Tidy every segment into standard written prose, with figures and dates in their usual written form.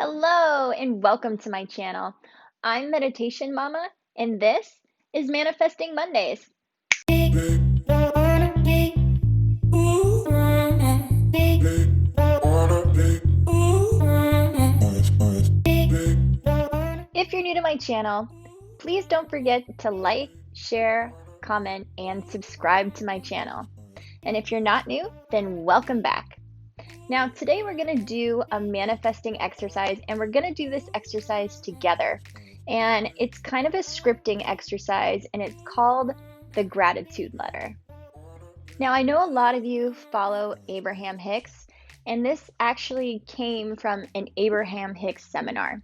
Hello and welcome to my channel. I'm Meditation Mama and this is Manifesting Mondays. If you're new to my channel, please don't forget to like, share, comment, and subscribe to my channel. And if you're not new, then welcome back. Now, today we're going to do a manifesting exercise, and we're going to do this exercise together. And it's kind of a scripting exercise, and it's called the gratitude letter. Now, I know a lot of you follow Abraham Hicks, and this actually came from an Abraham Hicks seminar.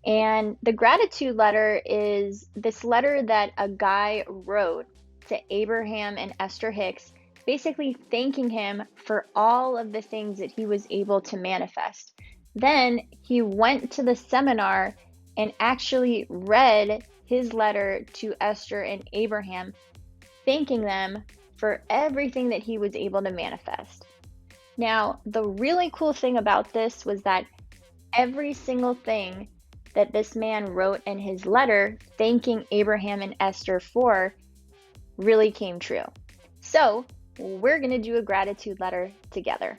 And the gratitude letter is this letter that a guy wrote to Abraham and Esther Hicks, basically thanking him for all of the things that he was able to manifest. Then he went to the seminar and actually read his letter to Esther and Abraham, thanking them for everything that he was able to manifest. Now, the really cool thing about this was that every single thing that this man wrote in his letter, thanking Abraham and Esther for, really came true. So, we're going to do a gratitude letter together.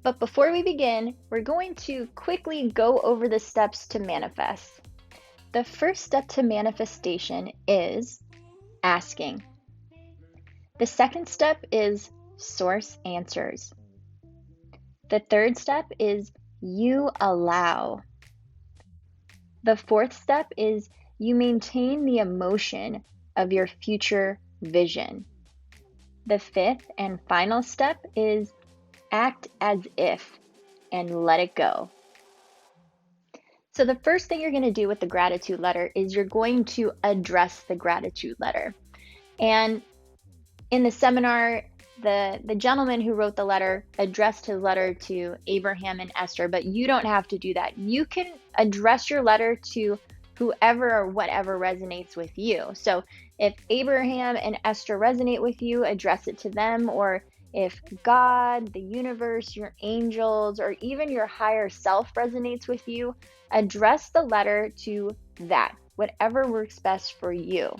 But before we begin, we're going to quickly go over the steps to manifest. The first step to manifestation is asking. The second step is source answers. The third step is you allow. The fourth step is you maintain the emotion of your future vision. The fifth and final step is act as if and let it go. So the first thing you're going to do with the gratitude letter is you're going to address the gratitude letter. And in the seminar, the gentleman who wrote the letter addressed his letter to Abraham and Esther, but you don't have to do that. You can address your letter to whoever or whatever resonates with you. So if Abraham and Esther resonate with you, address it to them. Or if God, the universe, your angels, or even your higher self resonates with you, address the letter to that, whatever works best for you.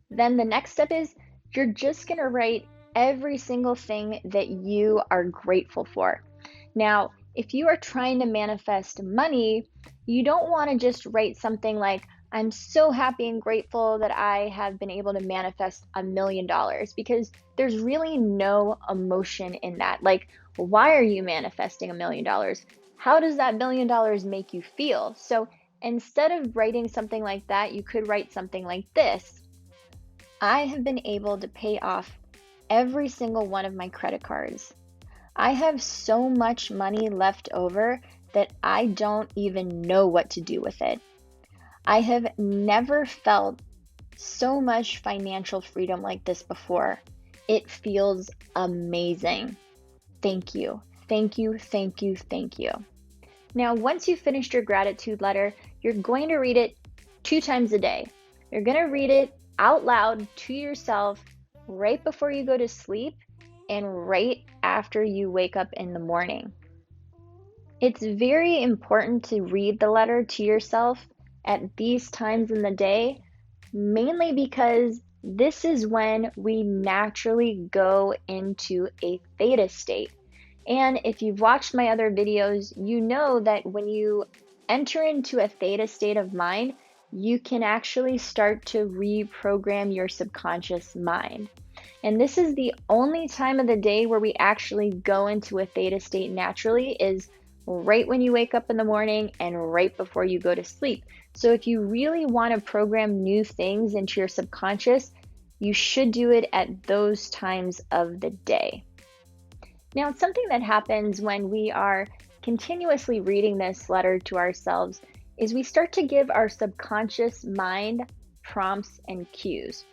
Then the next step is you're just going to write every single thing that you are grateful for. Now, if you are trying to manifest money, you don't want to just write something like, I'm so happy and grateful that I have been able to manifest $1 million, because there's really no emotion in that. Like, why are you manifesting $1 million? How does that $1 million make you feel? So instead of writing something like that, you could write something like this. I have been able to pay off every single one of my credit cards. I have so much money left over that I don't even know what to do with it. I have never felt so much financial freedom like this before. It feels amazing. Thank you. Thank you, thank you, thank you. Now, once you've finished your gratitude letter, you're going to read it 2 times a day. You're going to read it out loud to yourself right before you go to sleep and right after you wake up in the morning. It's very important to read the letter to yourself at these times in the day, mainly because this is when we naturally go into a theta state. And if you've watched my other videos, you know that when you enter into a theta state of mind, you can actually start to reprogram your subconscious mind. And this is the only time of the day where we actually go into a theta state naturally, is right when you wake up in the morning and right before you go to sleep. So if you really want to program new things into your subconscious, you should do it at those times of the day. Now, something that happens when we are continuously reading this letter to ourselves is we start to give our subconscious mind prompts and cues.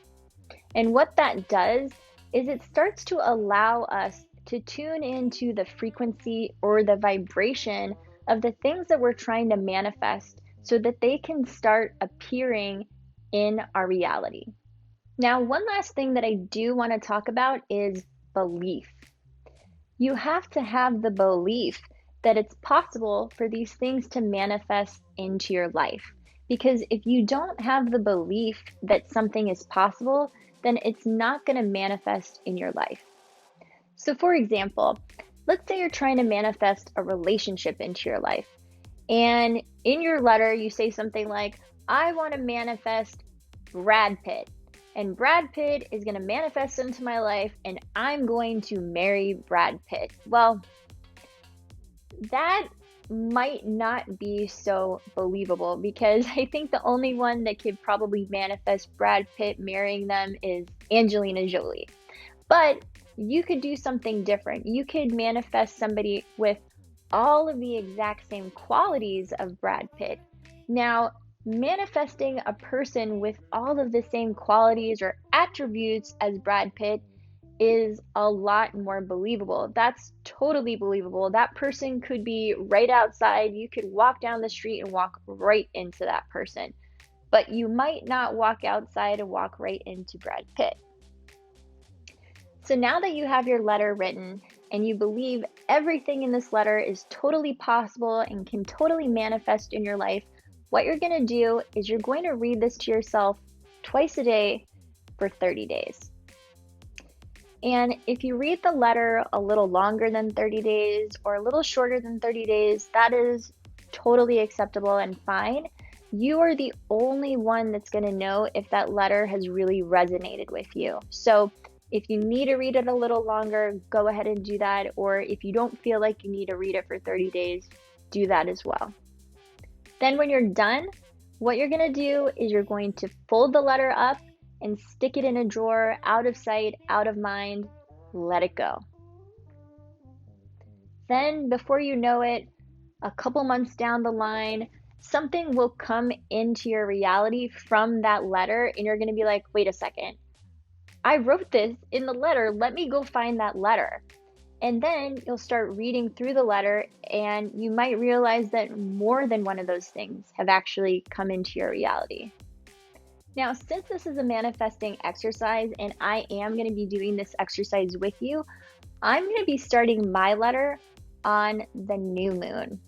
And what that does is it starts to allow us to tune into the frequency or the vibration of the things that we're trying to manifest so that they can start appearing in our reality. Now, one last thing that I do want to talk about is belief. You have to have the belief that it's possible for these things to manifest into your life. Because if you don't have the belief that something is possible, then it's not going to manifest in your life. So, for example, let's say you're trying to manifest a relationship into your life. And in your letter, you say something like, I want to manifest Brad Pitt. And Brad Pitt is going to manifest into my life, and I'm going to marry Brad Pitt. Well, that might not be so believable because I think the only one that could probably manifest Brad Pitt marrying them is Angelina Jolie. But you could do something different. You could manifest somebody with all of the exact same qualities of Brad Pitt. Now, manifesting a person with all of the same qualities or attributes as Brad Pitt is a lot more believable. That's totally believable. That person could be right outside. You could walk down the street and walk right into that person. But you might not walk outside and walk right into Brad Pitt. So now that you have your letter written and you believe everything in this letter is totally possible and can totally manifest in your life, what you're going to do is you're going to read this to yourself twice a day for 30 days. And if you read the letter a little longer than 30 days or a little shorter than 30 days, that is totally acceptable and fine. You are the only one that's going to know if that letter has really resonated with you. So if you need to read it a little longer, go ahead and do that. Or if you don't feel like you need to read it for 30 days, do that as well. Then when you're done, what you're going to do is you're going to fold the letter up and stick it in a drawer, out of sight, out of mind, let it go. Then before you know it, a couple months down the line, something will come into your reality from that letter and you're going to be like, wait a second, I wrote this in the letter, let me go find that letter. And then you'll start reading through the letter and you might realize that more than one of those things have actually come into your reality. Now, since this is a manifesting exercise and I am going to be doing this exercise with you, I'm going to be starting my letter on the new moon.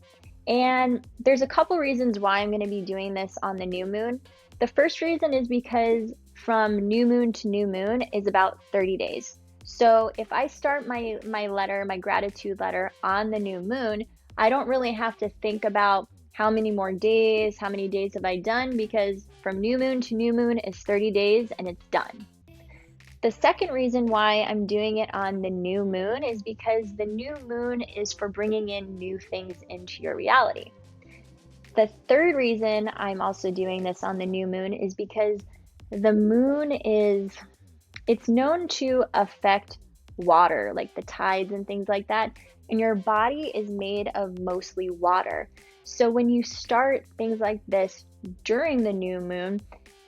And there's a couple reasons why I'm going to be doing this on the new moon. The first reason is because from new moon to new moon is about 30 days. So if I start my letter, my gratitude letter on the new moon, I don't really have to think about how many more days, how many days have I done, because from new moon to new moon is 30 days and it's done. The second reason why I'm doing it on the new moon is because the new moon is for bringing in new things into your reality. The third reason I'm also doing this on the new moon is because the moon it's known to affect water, like the tides and things like that, and your body is made of mostly water. So when you start things like this during the new moon,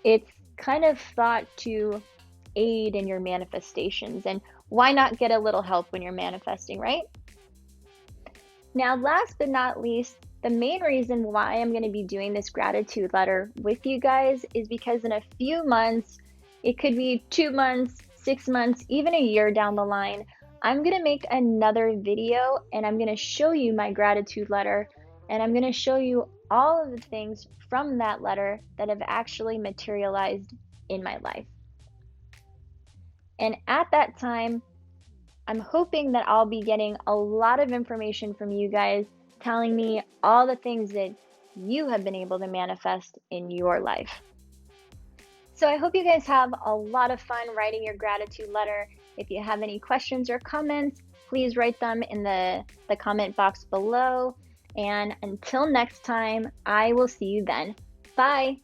it's kind of thought to aid in your manifestations. And why not get a little help when you're manifesting, right? Now, last but not least, the main reason why I'm going to be doing this gratitude letter with you guys is because in a few months, it could be 2 months, 6 months, even a year down the line, I'm going to make another video and I'm going to show you my gratitude letter and I'm going to show you all of the things from that letter that have actually materialized in my life. And at that time, I'm hoping that I'll be getting a lot of information from you guys telling me all the things that you have been able to manifest in your life. So I hope you guys have a lot of fun writing your gratitude letter. If you have any questions or comments, please write them in the comment box below. And until next time, I will see you then. Bye.